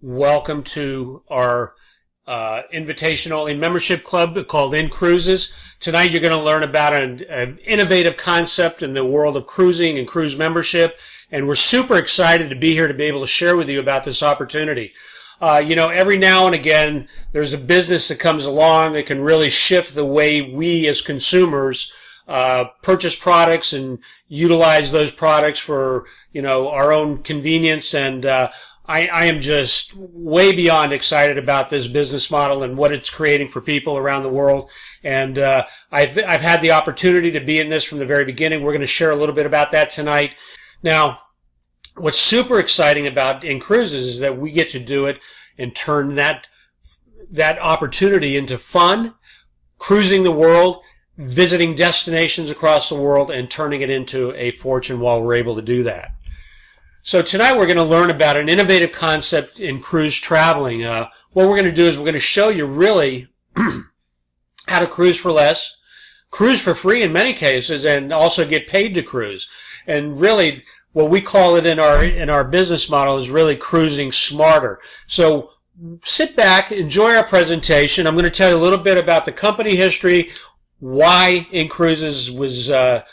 Welcome to our invitation-only membership club called INCRUISES. Tonight you're going to learn about an innovative concept in the world of cruising and cruise membership, and we're super excited to be here to be able to share with you about this opportunity. Every now and again there's a business that comes along that can really shift the way we as consumers purchase products and utilize those products for, our own convenience. And I am just way beyond excited about this business model and what it's creating for people around the world. And I've had the opportunity to be in this from the very beginning. We're going to share a little bit about that tonight. Now, what's super exciting about INCRUISES is that we get to do it and turn that opportunity into fun, cruising the world, visiting destinations across the world, and turning it into a fortune while we're able to do that. So tonight we're going to learn about an innovative concept in cruise traveling. What we're going to do is we're going to show you really how to cruise for less, cruise for free in many cases, and also get paid to cruise. And really, what we call it in our business model is really cruising smarter. So sit back, enjoy our presentation. I'm going to tell you a little bit about the company history, why INCRUISES was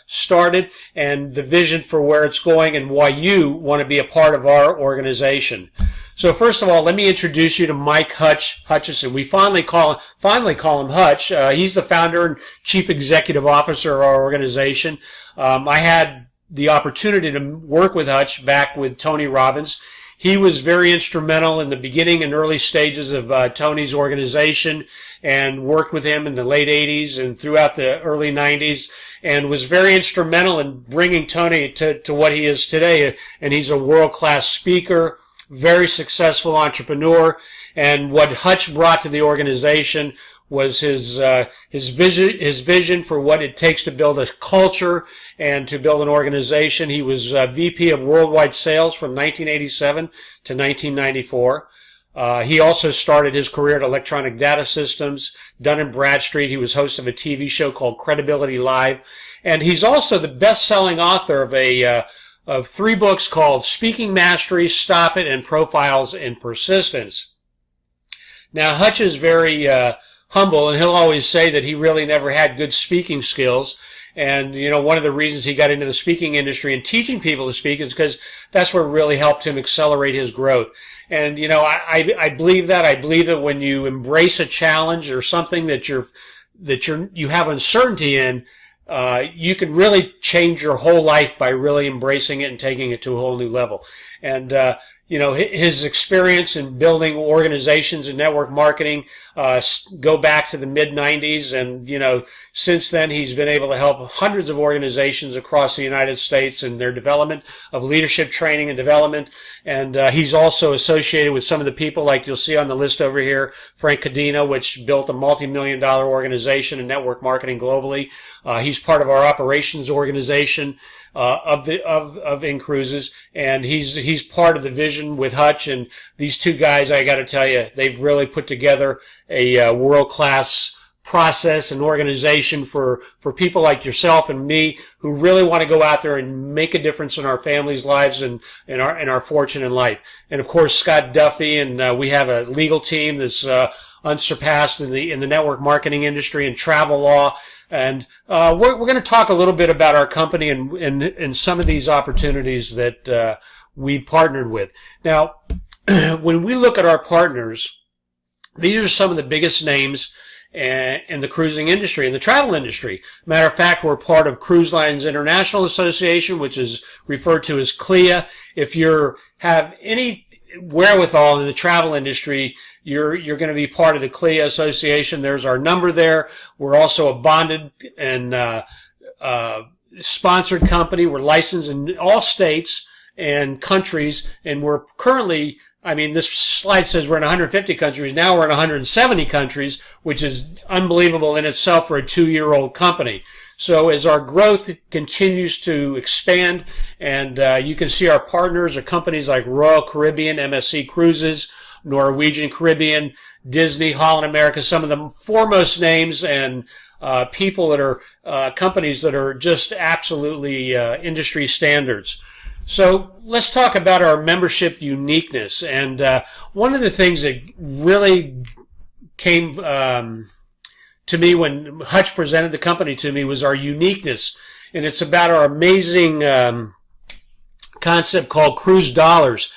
started, and the vision for where it's going, and why you want to be a part of our organization. So first of all, let me introduce you to Mike Hutchison. We finally call him Hutch. He's the founder and chief executive officer of our organization. I had the opportunity to work with Hutch back with Tony Robbins. He was very instrumental in the beginning and early stages of Tony's organization, and worked with him in the late 80s and throughout the early 90s, and was very instrumental in bringing Tony to what he is today. And he's a world-class speaker, very successful entrepreneur. And what Hutch brought to the organization was his vision for what it takes to build a culture and to build an organization. He was VP of Worldwide Sales from 1987 to 1994. He also started his career at Electronic Data Systems, Dun & Bradstreet. He was host of a TV show called Credibility Live. And he's also the best-selling author of 3 books called Speaking Mastery, Stop It, and Profiles in Persistence. Now, Hutch is very humble, and he'll always say that he really never had good speaking skills. And, one of the reasons he got into the speaking industry and teaching people to speak is because that's what really helped him accelerate his growth. And, I believe that. I believe that when you embrace a challenge or something that you have uncertainty in, you can really change your whole life by really embracing it and taking it to a whole new level. And, his experience in building organizations and network marketing go back to the mid-90s, and since then he's been able to help hundreds of organizations across the United States in their development of leadership training and development. And he's also associated with some of the people like you'll see on the list over here, Frank Cadena, which built a multi-million-dollar organization in network marketing globally. He's part of our operations organization of INCRUISES, and he's part of the vision with Hutch. And these two guys, I got to tell you, they've really put together a world-class process and organization for people like yourself and me who really want to go out there and make a difference in our families' lives and in our fortune in life. And of course, Scott Duffy, and we have a legal team that's unsurpassed in the network marketing industry and travel law. And we're going to talk a little bit about our company and some of these opportunities that we've partnered with. Now, when we look at our partners, these are some of the biggest names in the cruising industry, in the travel industry. Matter of fact, we're part of Cruise Lines International Association, which is referred to as CLIA. If you have any wherewithal in the travel industry, you're going to be part of the CLIA Association. There's our number there. We're also a bonded and sponsored company. We're licensed in all states and countries, and we're currently, this slide says we're in 150 countries. Now we're in 170 countries, which is unbelievable in itself for a 2-year-old company. So as our growth continues to expand, and you can see our partners are companies like Royal Caribbean, MSC Cruises, Norwegian Caribbean, Disney, Holland America, some of the foremost names and people that are companies that are just absolutely industry standards. So let's talk about our membership uniqueness. And one of the things that really came to me when Hutch presented the company to me was our uniqueness. And it's about our amazing concept called cruise dollars.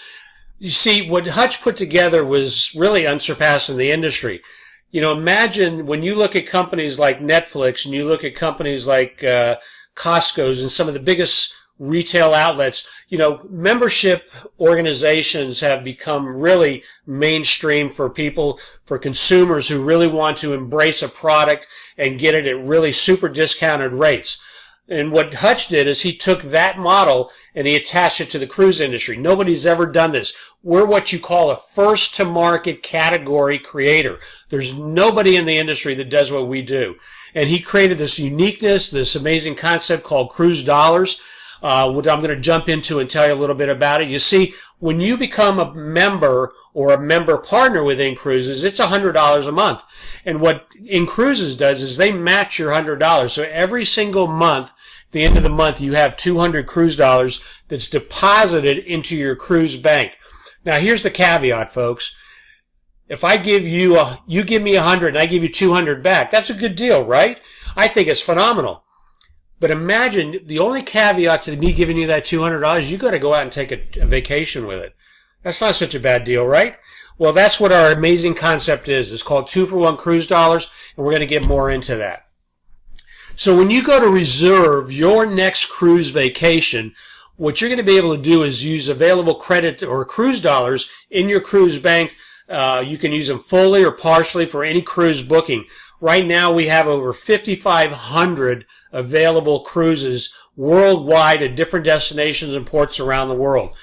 You see, what Hutch put together was really unsurpassed in the industry. You know, imagine when you look at companies like Netflix and you look at companies like Costco's and some of the biggest retail outlets, you know, membership organizations have become really mainstream for people, for consumers who really want to embrace a product and get it at really super discounted rates. And what Hutch did is he took that model and he attached it to the cruise industry. Nobody's ever done this. We're what you call a first-to-market category creator. There's nobody in the industry that does what we do. And he created this uniqueness, this amazing concept called cruise dollars, what I'm going to jump into and tell you a little bit about it. You see, when you become a member or a member partner with INCRUISES, it's $100 a month. And what INCRUISES does is they match your $100. So every single month, at the end of the month, you have 200 cruise dollars that's deposited into your cruise bank. Now, here's the caveat, folks. If I give you, you give me 100 and I give you 200 back, that's a good deal, right? I think it's phenomenal. But imagine the only caveat to me giving you that $200, you got to go out and take a vacation with it. That's not such a bad deal, right? Well, that's what our amazing concept is. It's called 2-for-1 cruise dollars, and we're going to get more into that. So when you go to reserve your next cruise vacation, what you're going to be able to do is use available credit or cruise dollars in your cruise bank. You can use them fully or partially for any cruise booking. Right now, we have over 5,500 available cruises worldwide at different destinations and ports around the world.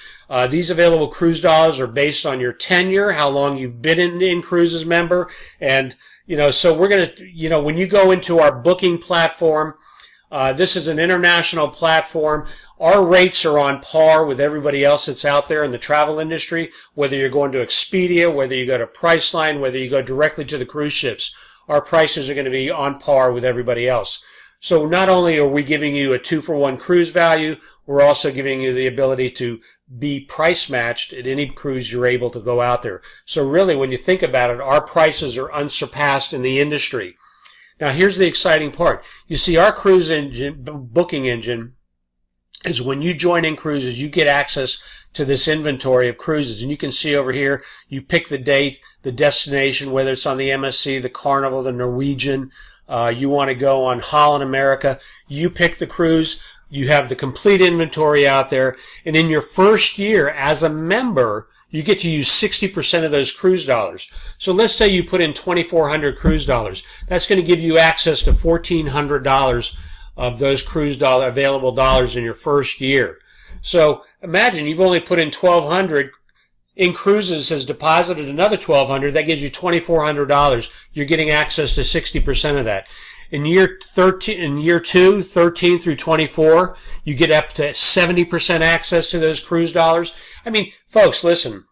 These available cruise dollars are based on your tenure, how long you've been an INCRUISES member, and so we're going to, when you go into our booking platform, this is an international platform. Our rates are on par with everybody else that's out there in the travel industry, whether you're going to Expedia, whether you go to Priceline, whether you go directly to the cruise ships. Our prices are going to be on par with everybody else. So not only are we giving you a 2-for-1 cruise value, we're also giving you the ability to be price matched at any cruise you're able to go out there. So really, when you think about it, our prices are unsurpassed in the industry. Now, here's the exciting part. You see, our cruise engine, booking engine, is when you join INCRUISES, you get access to this inventory of cruises. And you can see over here, you pick the date, the destination, whether it's on the MSC, the Carnival, the Norwegian, you want to go on Holland America. You pick the cruise. You have the complete inventory out there. And in your first year as a member, you get to use 60% of those cruise dollars. So let's say you put in 2,400 cruise dollars. That's going to give you access to $1,400 of those cruise dollar available dollars in your first year. So imagine you've only put in 1,200. INCRUISES has deposited another 1,200. That gives you $2,400. You're getting access to 60% of that. In year 2, 13 through 24, you get up to 70% access to those cruise dollars. I mean, folks, listen,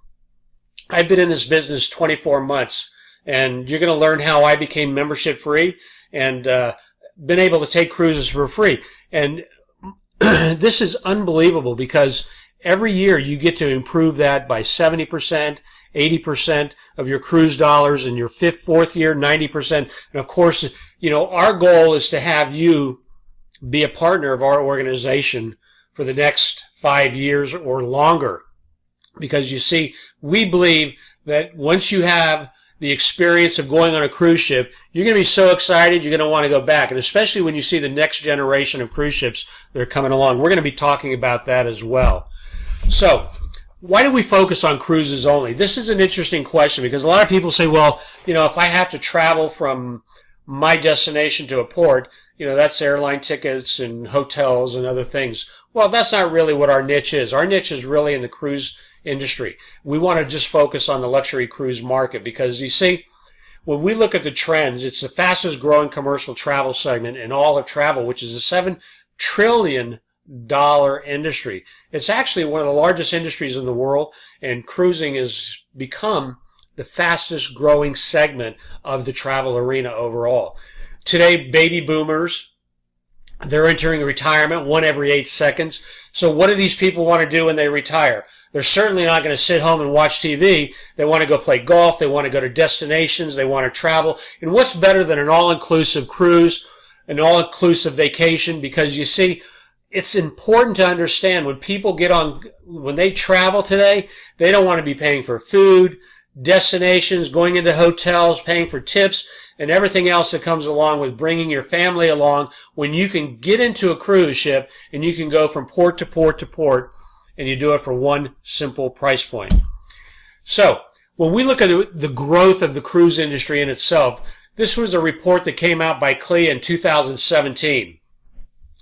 I've been in this business 24 months, and you're going to learn how I became membership free and been able to take cruises for free. And this is unbelievable because every year you get to improve that by 70%, 80% of your cruise dollars, in your fourth year, 90%. And of course, our goal is to have you be a partner of our organization for the next 5 years or longer. Because you see, we believe that once you have the experience of going on a cruise ship, you're going to be so excited you're going to want to go back. And especially when you see the next generation of cruise ships that are coming along. We're going to be talking about that as well. So, why do we focus on cruises only? This is an interesting question because a lot of people say, well, if I have to travel from my destination to a port, that's airline tickets and hotels and other things. Well, that's not really what our niche is. Our niche is really in the cruise industry. We want to just focus on the luxury cruise market because, you see, when we look at the trends, it's the fastest growing commercial travel segment in all of travel, which is a $7 trillion industry. It's actually one of the largest industries in the world, and cruising has become the fastest growing segment of the travel arena overall. Today, baby boomers They're entering retirement, one every 8 seconds. So what do these people want to do when they retire? They're certainly not going to sit home and watch TV. They want to go play golf. They want to go to destinations. They want to travel. And what's better than an all-inclusive cruise, an all-inclusive vacation? Because you see, it's important to understand when they travel today, they don't want to be paying for food, destinations, going into hotels, paying for tips, and everything else that comes along with bringing your family along, when you can get into a cruise ship and you can go from port to port to port, and you do it for one simple price point. So when we look at the growth of the cruise industry in itself, this was a report that came out by CLIA in 2017.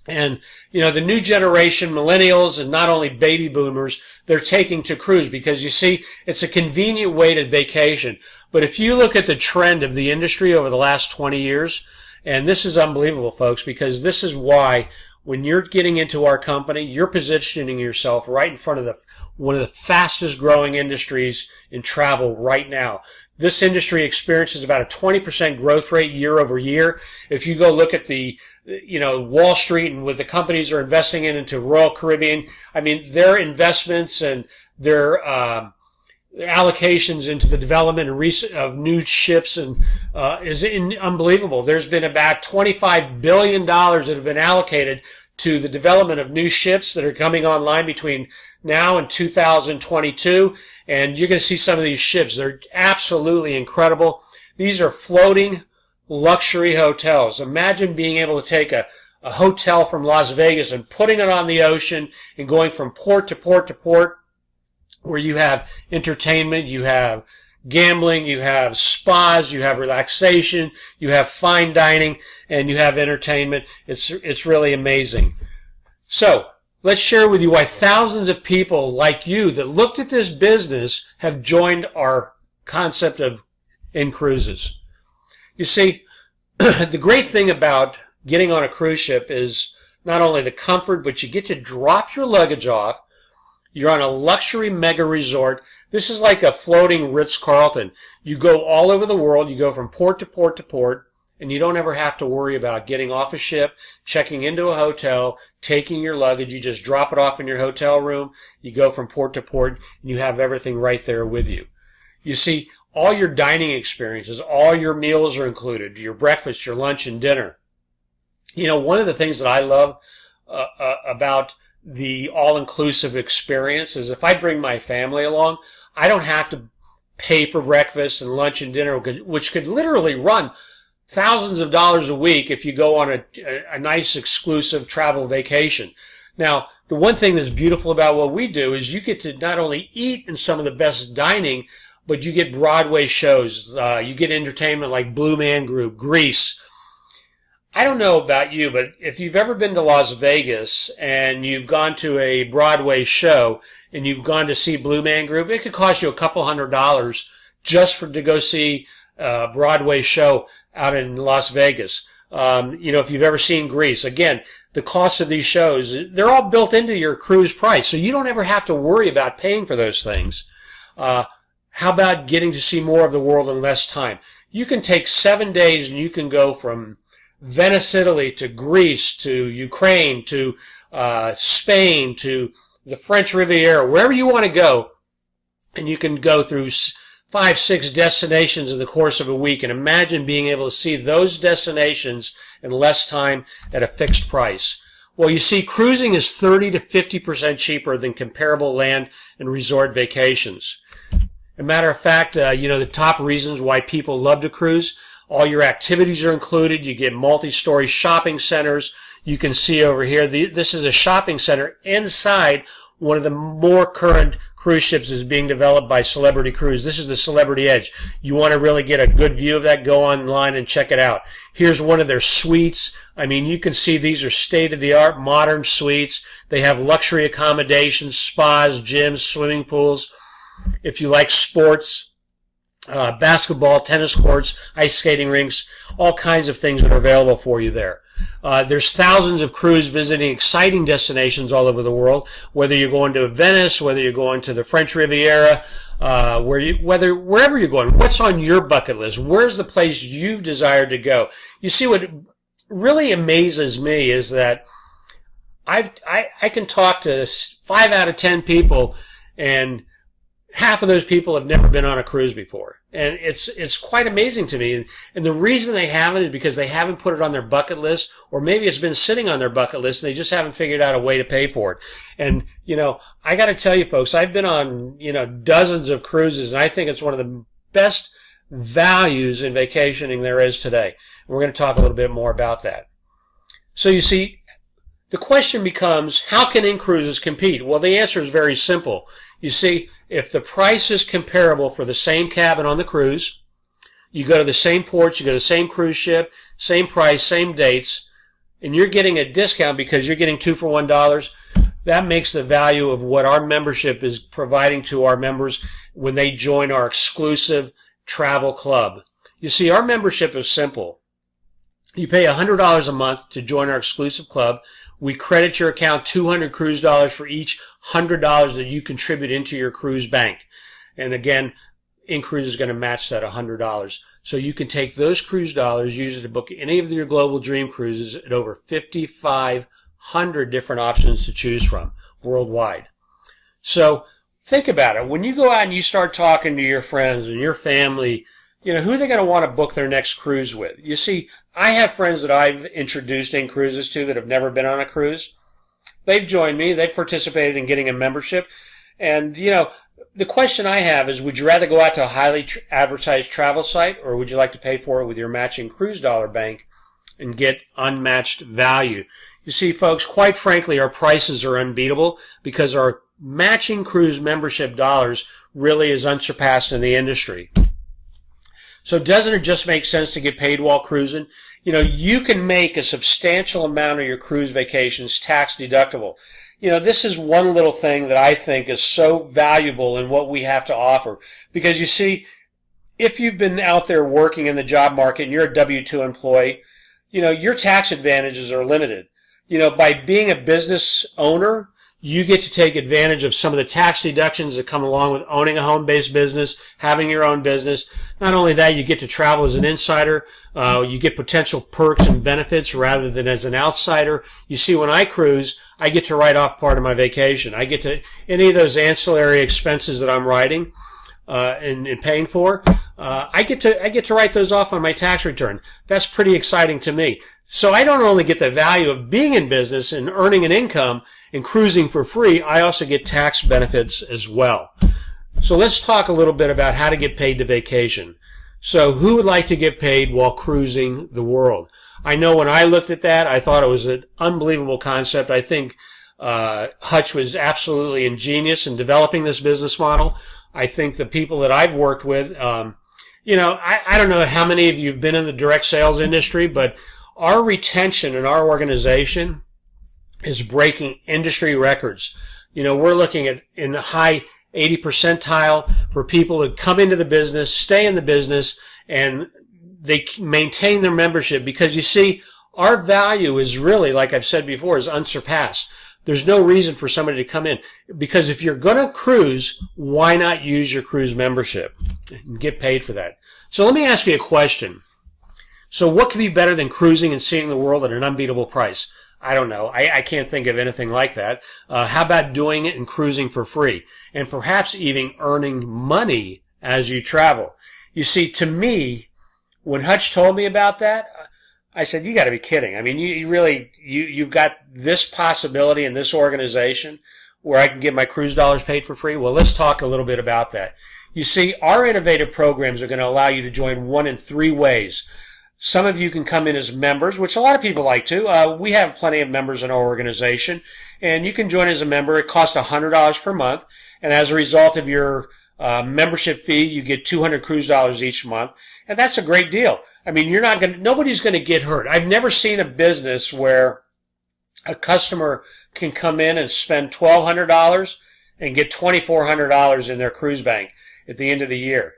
And, the new generation, millennials, and not only baby boomers, they're taking to cruise because, you see, it's a convenient way to vacation. But if you look at the trend of the industry over the last 20 years, and this is unbelievable, folks, because this is why when you're getting into our company, you're positioning yourself right in front of one of the fastest growing industries in travel right now. This industry experiences about a 20% growth rate year over year. If you go look at the Wall Street and what the companies are investing into Royal Caribbean, I mean, their investments and their allocations into the development of new ships and is unbelievable. There's been about $25 billion that have been allocated to the development of new ships that are coming online between now and 2022. And you're going to see some of these ships. They're absolutely incredible. These are floating luxury hotels. Imagine being able to take a hotel from Las Vegas and putting it on the ocean and going from port to port to port, where you have entertainment, you have gambling, you have spas, you have relaxation, you have fine dining, and you have entertainment. It's really amazing. So let's share with you why thousands of people like you that looked at this business have joined our concept of INCRUISES. You see, the great thing about getting on a cruise ship is not only the comfort, but you get to drop your luggage off. You're on a luxury mega resort. This is like a floating Ritz-Carlton. You go all over the world. You go from port to port to port, and you don't ever have to worry about getting off a ship, checking into a hotel, taking your luggage. You just drop it off in your hotel room. You go from port to port, and you have everything right there with you. You see, all your dining experiences, all your meals are included, your breakfast, your lunch, and dinner. One of the things that I love about the all-inclusive experience is if I bring my family along, I don't have to pay for breakfast and lunch and dinner, which could literally run thousands of dollars a week if you go on a nice exclusive travel vacation. Now, the one thing that's beautiful about what we do is you get to not only eat in some of the best dining, but you get Broadway shows. You get entertainment like Blue Man Group, Grease. I don't know about you, but if you've ever been to Las Vegas and you've gone to a Broadway show and you've gone to see Blue Man Group, it could cost you a couple $100 just to go see a Broadway show out in Las Vegas. If you've ever seen Grease, again, the cost of these shows, they're all built into your cruise price, so you don't ever have to worry about paying for those things. How about getting to see more of the world in less time? You can take 7 days and you can go from Venice, Italy, to Greece, to Ukraine, to Spain, to the French Riviera, wherever you want to go, and you can go through 5, 6 destinations in the course of a week, and imagine being able to see those destinations in less time at a fixed price. Well, you see, cruising is 30 to 50% cheaper than comparable land and resort vacations. As a matter of fact, the top reasons why people love to cruise, all your activities are included. You get multi-story shopping centers. You can see over here, this is a shopping center inside one of the more current cruise ships is being developed by Celebrity Cruise. This is the Celebrity Edge. You want to really get a good view of that, go online and check it out. Here's one of their suites. I mean, you can see these are state-of-the-art modern suites. They have luxury accommodations, spas, gyms, swimming pools. If you like sports, basketball, tennis courts, ice skating rinks, all kinds of things that are available for you there. There's thousands of crews visiting exciting destinations all over the world, whether you're going to Venice, whether you're going to the French Riviera, wherever you're going. What's on your bucket list? Where's the place you've desired to go? You see, what really amazes me is that I can talk to 5 out of 10 people, and half of those people have never been on a cruise before. And it's quite amazing to me. And the reason they haven't is because they haven't put it on their bucket list, or maybe it's been sitting on their bucket list and they just haven't figured out a way to pay for it. And, I got to tell you folks, I've been on, dozens of cruises, and I think it's one of the best values in vacationing there is today. And we're going to talk a little bit more about that. So you see, the question becomes, how can INCRUISES compete? Well, the answer is very simple. You see, if the price is comparable for the same cabin on the cruise, you go to the same ports, you go to the same cruise ship, same price, same dates, and you're getting a discount because you're getting 2 for $1, that makes the value of what our membership is providing to our members when they join our exclusive travel club. You see, our membership is simple. You pay $100 a month to join our exclusive club. We credit your account $200 cruise dollars for each $100 that you contribute into your cruise bank. And again, INCRUISES is going to match that $100. So you can take those cruise dollars, use it to book any of your global dream cruises at over 5,500 different options to choose from worldwide. So think about it. When you go out and you start talking to your friends and your family, who are they going to want to book their next cruise with? You see, I have friends that I've introduced INCRUISES to that have never been on a cruise. They've joined me. They've participated in getting a membership. And, the question I have is, would you rather go out to a highly advertised travel site, or would you like to pay for it with your matching cruise dollar bank and get unmatched value? You see, folks, quite frankly, our prices are unbeatable because our matching cruise membership dollars really is unsurpassed in the industry. So doesn't it just make sense to get paid while cruising? You can make a substantial amount of your cruise vacations tax deductible. This is one little thing that I think is so valuable in what we have to offer. Because you see, if you've been out there working in the job market and you're a W-2 employee, your tax advantages are limited. By being a business owner, you get to take advantage of some of the tax deductions that come along with owning a home-based business, having your own business. Not only that, you get to travel as an insider. You get potential perks and benefits rather than as an outsider. You see, when I cruise, I get to write off part of my vacation. I get to, any of those ancillary expenses that I'm writing and paying for, I get to write those off on my tax return. That's pretty exciting to me. So I don't only get the value of being in business and earning an income and cruising for free, I also get tax benefits as well. So let's talk a little bit about how to get paid to vacation. So who would like to get paid while cruising the world? I know when I looked at that, I thought it was an unbelievable concept. I think Hutch was absolutely ingenious in developing this business model. I think the people that I've worked with, I don't know how many of you have been in the direct sales industry, but our retention in our organization is breaking industry records. We're looking at in the high 80 percentile for people that come into the business, stay in the business, and they maintain their membership because you see, our value is really, like I've said before, is unsurpassed. There's no reason for somebody to come in because if you're going to cruise, why not use your cruise membership and get paid for that? So let me ask you a question. So what could be better than cruising and seeing the world at an unbeatable price? I don't know. I can't think of anything like that. How about doing it and cruising for free? And perhaps even earning money as you travel. You see, to me, when Hutch told me about that, I said, you got to be kidding. I mean, you've got this possibility in this organization where I can get my cruise dollars paid for free? Well, let's talk a little bit about that. You see, our innovative programs are going to allow you to join one in 3 ways. Some of you can come in as members, which a lot of people like to. We have plenty of members in our organization, and you can join as a member. It costs $100 per month, and as a result of your membership fee, you get $200 cruise dollars each month, and that's a great deal. I mean, nobody's going to get hurt. I've never seen a business where a customer can come in and spend $1,200 and get $2,400 in their cruise bank at the end of the year.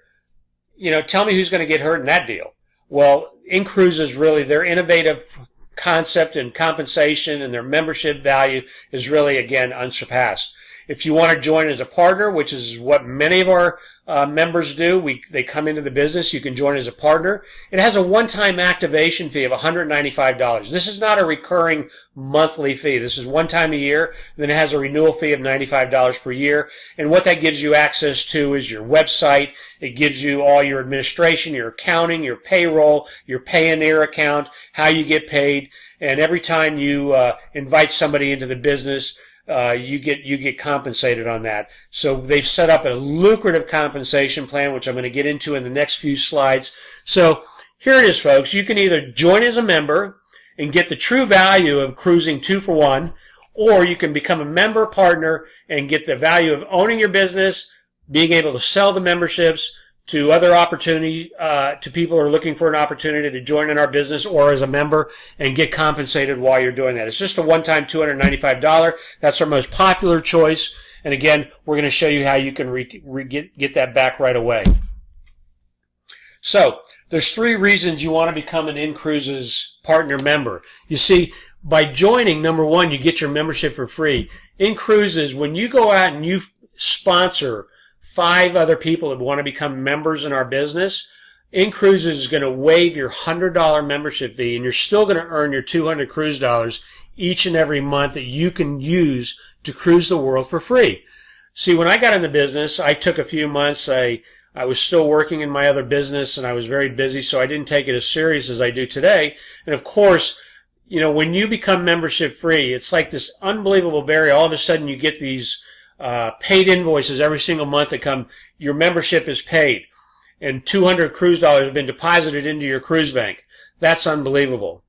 Tell me who's going to get hurt in that deal. Well, INCRUISES really, their innovative concept and compensation and their membership value is really, again, unsurpassed. If you want to join as a partner, which is what many of our members do. They come into the business. You can join as a partner. It has a one-time activation fee of $195. This is not a recurring monthly fee. This is one time a year. Then it has a renewal fee of $95 per year. And what that gives you access to is your website. It gives you all your administration, your accounting, your payroll, your Payoneer account, how you get paid. And every time you invite somebody into the business, you get compensated on that. So they've set up a lucrative compensation plan, which I'm going to get into in the next few slides. So here it is, folks. You can either join as a member and get the true value of cruising 2 for 1, or you can become a member partner and get the value of owning your business, being able to sell the memberships to other opportunity, to people who are looking for an opportunity to join in our business or as a member and get compensated while you're doing that. It's just a one-time $295. That's our most popular choice. And again, we're going to show you how you can get that back right away. So there's 3 reasons you want to become an INCRUISES partner member. You see, by joining, number 1, you get your membership for free. INCRUISES, when you go out and you sponsor 5 other people that want to become members in our business, INCRUISES is going to waive your $100 membership fee, and you're still going to earn your 200 cruise dollars each and every month that you can use to cruise the world for free. See, when I got in the business, I took a few months. I was still working in my other business, and I was very busy, so I didn't take it as serious as I do today. And of course, you know, when you become membership free, it's like this unbelievable barrier. All of a sudden, you get these paid invoices every single month that come, your membership is paid, and 200 cruise dollars have been deposited into your cruise bank. That's unbelievable.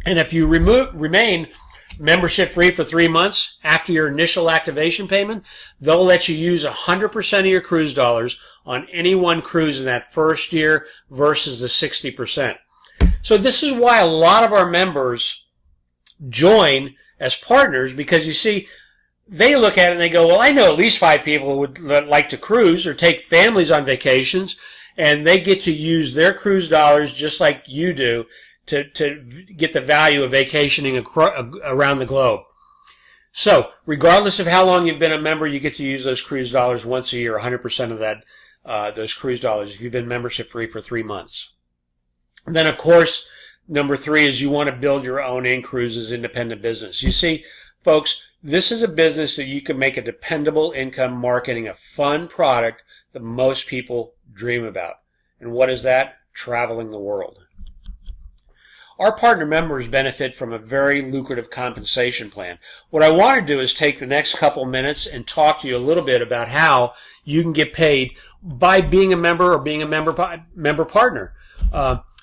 And if you remain membership free for 3 months after your initial activation payment, they'll let you use 100% of your cruise dollars on any one cruise in that first year versus the 60%. So this is why a lot of our members join as partners, because you see, they look at it and they go, well, I know at least 5 people who would like to cruise or take families on vacations, and they get to use their cruise dollars just like you do to get the value of vacationing around the globe. So regardless of how long you've been a member, you get to use those cruise dollars once a year, 100% of that, those cruise dollars, if you've been membership free for 3 months. And then, of course, number 3 is you want to build your own INCRUISES independent business. You see, folks, this is a business that you can make a dependable income marketing a fun product that most people dream about. And what is that? Traveling the world. Our partner members benefit from a very lucrative compensation plan. What I want to do is take the next couple minutes and talk to you a little bit about how you can get paid by being a member or being a member partner.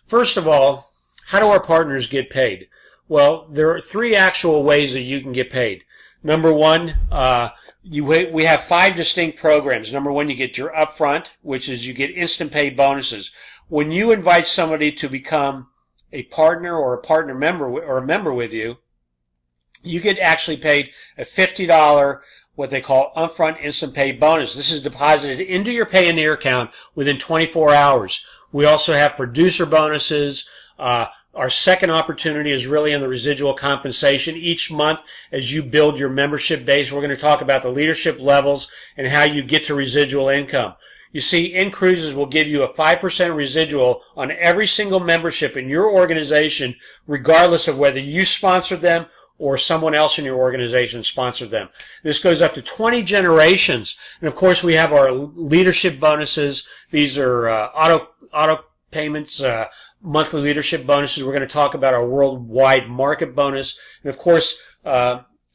First of all, how do our partners get paid? Well, there are 3 actual ways that you can get paid. Number 1, we have 5 distinct programs. Number 1, you get your upfront, which is you get instant pay bonuses. When you invite somebody to become a partner or a partner member or a member with you, you get actually paid a $50, what they call upfront instant pay bonus. This is deposited into your Payoneer account within 24 hours. We also have producer bonuses. Our second opportunity is really in the residual compensation. Each month, as you build your membership base, we're going to talk about the leadership levels and how you get to residual income. You see, INCRUISES will give you a 5% residual on every single membership in your organization, regardless of whether you sponsored them or someone else in your organization sponsored them. This goes up to 20 generations. And of course, we have our leadership bonuses. These are auto payments, monthly leadership bonuses. We're going to talk about our worldwide market bonus. And of course,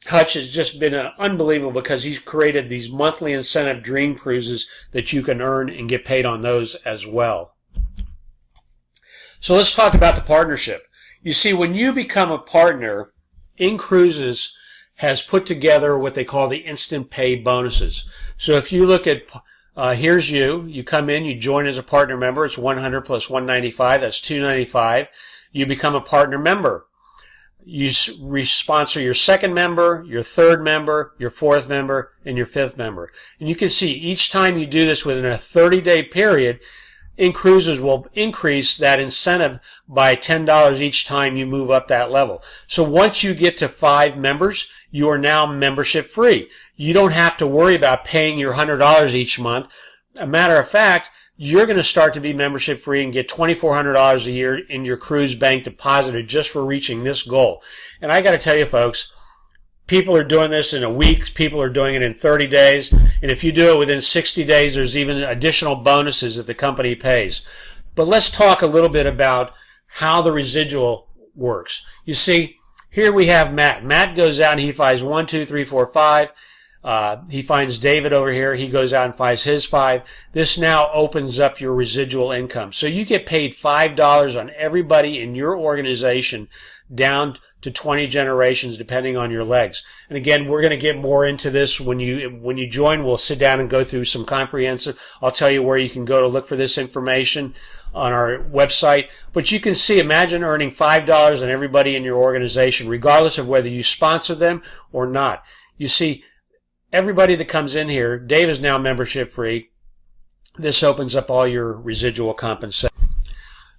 Hutch has just been unbelievable because he's created these monthly incentive dream cruises that you can earn and get paid on those as well. So let's talk about the partnership. You see, when you become a partner, INCRUISES has put together what they call the instant pay bonuses. So if you look at, here's you come in, you join as a partner member, it's 100 plus 195, that's 295. You become a partner member. You sponsor your second member, your third member, your fourth member, and your fifth member. And you can see each time you do this within a 30-day period, INCRUISES will increase that incentive by $10 each time you move up that level. So once you get to 5 members, you are now membership free. You don't have to worry about paying your $100 each month. A matter of fact, you're going to start to be membership free and get $2,400 a year in your cruise bank deposited just for reaching this goal. And I got to tell you, folks, people are doing this in a week. People are doing it in 30 days. And if you do it within 60 days, there's even additional bonuses that the company pays. But let's talk a little bit about how the residual works. You see, here we have Matt. Matt goes out and he finds 1, 2, 3, 4, 5. He finds David over here. He goes out and finds his 5. This now opens up your residual income. So you get paid $5 on everybody in your organization down to 20 generations, depending on your legs. And again, we're going to get more into this when you join. We'll sit down and go through some comprehensive. I'll tell you where you can go to look for this information on our website. But you can see, imagine earning $5 on everybody in your organization, regardless of whether you sponsor them or not. You see, everybody that comes in here, Dave is now membership free. This opens up all your residual compensation.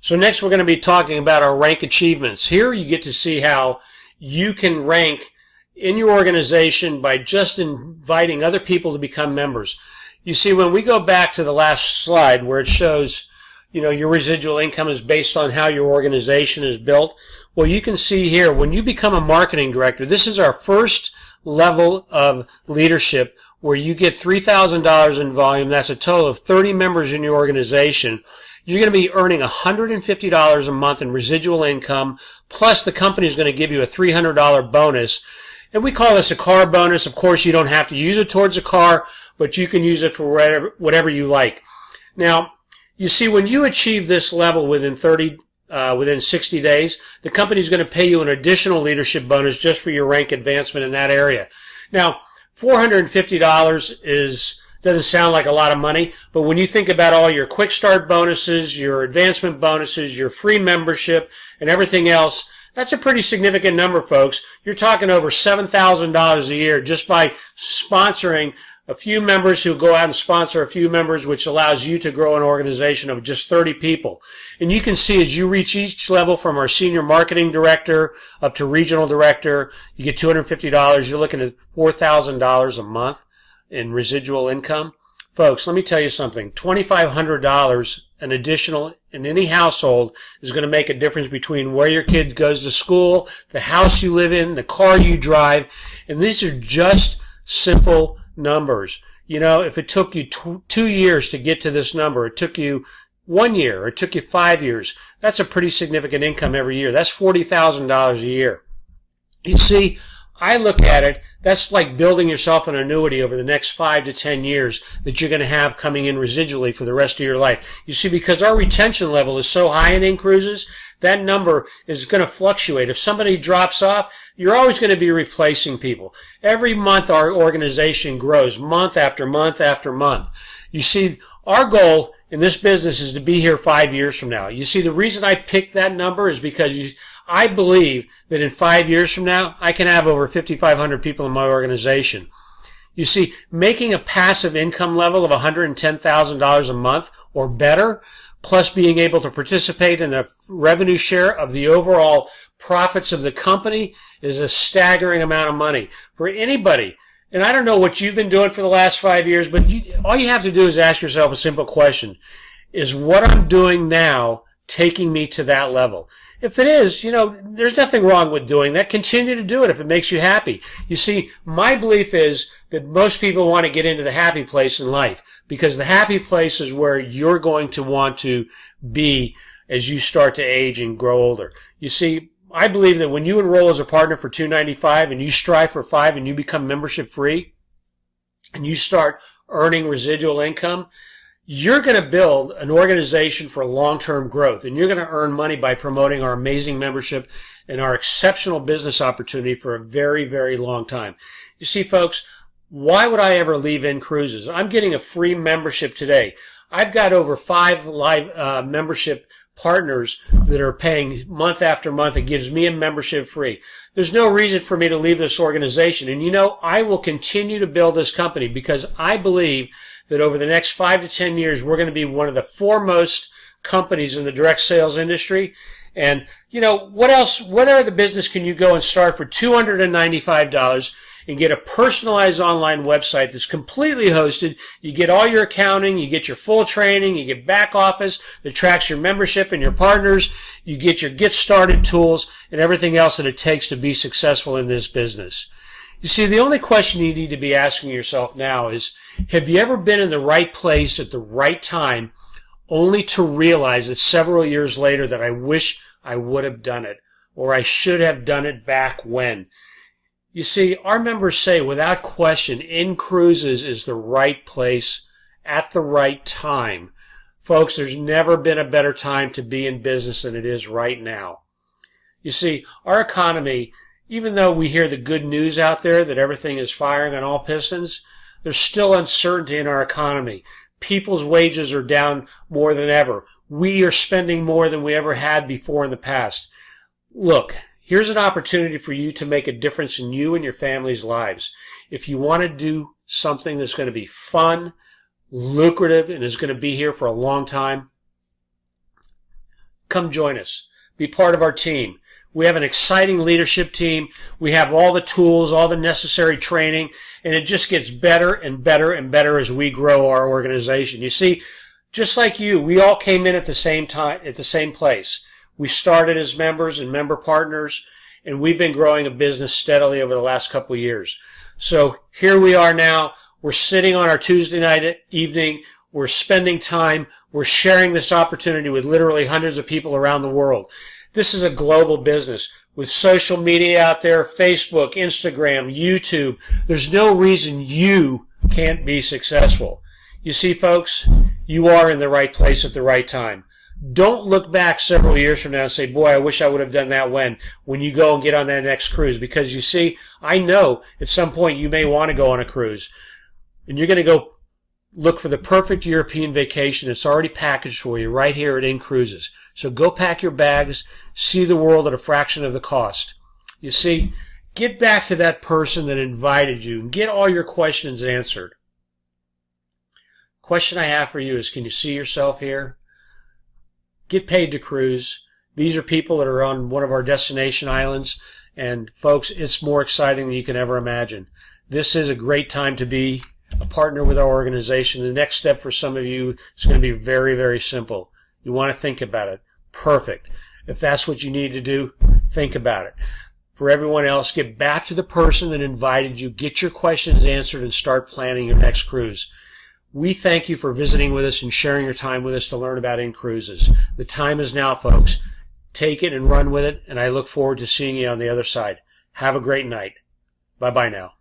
So next we're going to be talking about our rank achievements. Here you get to see how you can rank in your organization by just inviting other people to become members. You see, when we go back to the last slide where it shows, your residual income is based on how your organization is built. Well, you can see here, when you become a marketing director, this is our first level of leadership where you get $3,000 in volume. That's a total of 30 members in your organization. You're going to be earning $150 a month in residual income, plus the company is going to give you a $300 bonus. And we call this a car bonus. Of course, you don't have to use it towards a car, but you can use it for whatever you like. Now, you see, when you achieve this level within 60 days, the company is going to pay you an additional leadership bonus just for your rank advancement in that area. Now, $450 doesn't sound like a lot of money, but when you think about all your quick start bonuses, your advancement bonuses, your free membership, and everything else, that's a pretty significant number, folks. You're talking over $7,000 a year just by sponsoring a few members who go out and sponsor a few members, which allows you to grow an organization of just 30 people. And you can see as you reach each level from our senior marketing director up to regional director, you get $250. You're looking at $4,000 a month in residual income. Folks, let me tell you something. $2,500 an additional in any household is going to make a difference between where your kid goes to school, the house you live in, the car you drive. And these are just simple numbers. If it took you 2 years to get to this number, it took you 1 year, or it took you 5 years, that's a pretty significant income every year. That's $40,000 a year. You see, I look at it, that's like building yourself an annuity over the next 5 to 10 years that you're going to have coming in residually for the rest of your life. You see, because our retention level is so high in INCRUISES, that number is going to fluctuate. If somebody drops off, you're always going to be replacing people. Every month our organization grows, month after month after month. You see, our goal in this business is to be here 5 years from now. You see, the reason I picked that number is because I believe that in 5 years from now, I can have over 5,500 people in my organization. You see, making a passive income level of $110,000 a month or better, plus being able to participate in the revenue share of the overall profits of the company is a staggering amount of money for anybody. And I don't know what you've been doing for the last 5 years, but all you have to do is ask yourself a simple question. Is what I'm doing now taking me to that level? If it is, there's nothing wrong with doing that. Continue to do it if it makes you happy. You see, my belief is that most people want to get into the happy place in life because the happy place is where you're going to want to be as you start to age and grow older. You see, I believe that when you enroll as a partner for $295 and you strive for $5 and you become membership free and you start earning residual income, you're going to build an organization for long-term growth, and you're going to earn money by promoting our amazing membership and our exceptional business opportunity for a very, very long time. You see, folks, why would I ever leave INCRUISES? I'm getting a free membership today. I've got over 5 live membership partners that are paying month after month. It gives me a membership free. There's no reason for me to leave this organization. And I will continue to build this company because I believe that over the next 5 to 10 years, we're going to be one of the foremost companies in the direct sales industry. And, you know, what else, what other business can you go and start for $295 and get a personalized online website that's completely hosted? You get all your accounting, you get your full training, you get back office that tracks your membership and your partners, you get your get started tools and everything else that it takes to be successful in this business. You see, the only question you need to be asking yourself now is, have you ever been in the right place at the right time only to realize that several years later that I wish I would have done it, or I should have done it back when? You see, our members say without question, INCRUISES is the right place at the right time. Folks, there's never been a better time to be in business than it is right now. You see, our economy, even though we hear the good news out there that everything is firing on all pistons, there's still uncertainty in our economy. People's wages are down more than ever. We are spending more than we ever had before in the past. Look, here's an opportunity for you to make a difference in you and your family's lives. If you want to do something that's going to be fun, lucrative, and is going to be here for a long time, come join us. Be part of our team. We have an exciting leadership team. We have all the tools, all the necessary training, and it just gets better and better and better as we grow our organization. You see, just like you, we all came in at the same time, at the same place. We started as members and member partners, and we've been growing a business steadily over the last couple of years. So here we are now. We're sitting on our Tuesday night evening. We're spending time. We're sharing this opportunity with literally hundreds of people around the world. This is a global business with social media out there, Facebook, Instagram, YouTube. There's no reason you can't be successful. You see, folks, you are in the right place at the right time. Don't look back several years from now and say, boy, I wish I would have done that when you go and get on that next cruise. Because you see, I know at some point you may want to go on a cruise. And you're going to go look for the perfect European vacation. It's already packaged for you right here at INCRUISES. So go pack your bags, see the world at a fraction of the cost. You see, get back to that person that invited you and get all your questions answered. Question I have for you is, can you see yourself here? Get paid to cruise. These are people that are on one of our destination islands. And folks, it's more exciting than you can ever imagine. This is a great time to be a partner with our organization. The next step for some of you is going to be very, very simple. You want to think about it. Perfect. If that's what you need to do, think about it. For everyone else, get back to the person that invited you. Get your questions answered and start planning your next cruise. We thank you for visiting with us and sharing your time with us to learn about INCRUISES. The time is now, folks. Take it and run with it, and I look forward to seeing you on the other side. Have a great night. Bye-bye now.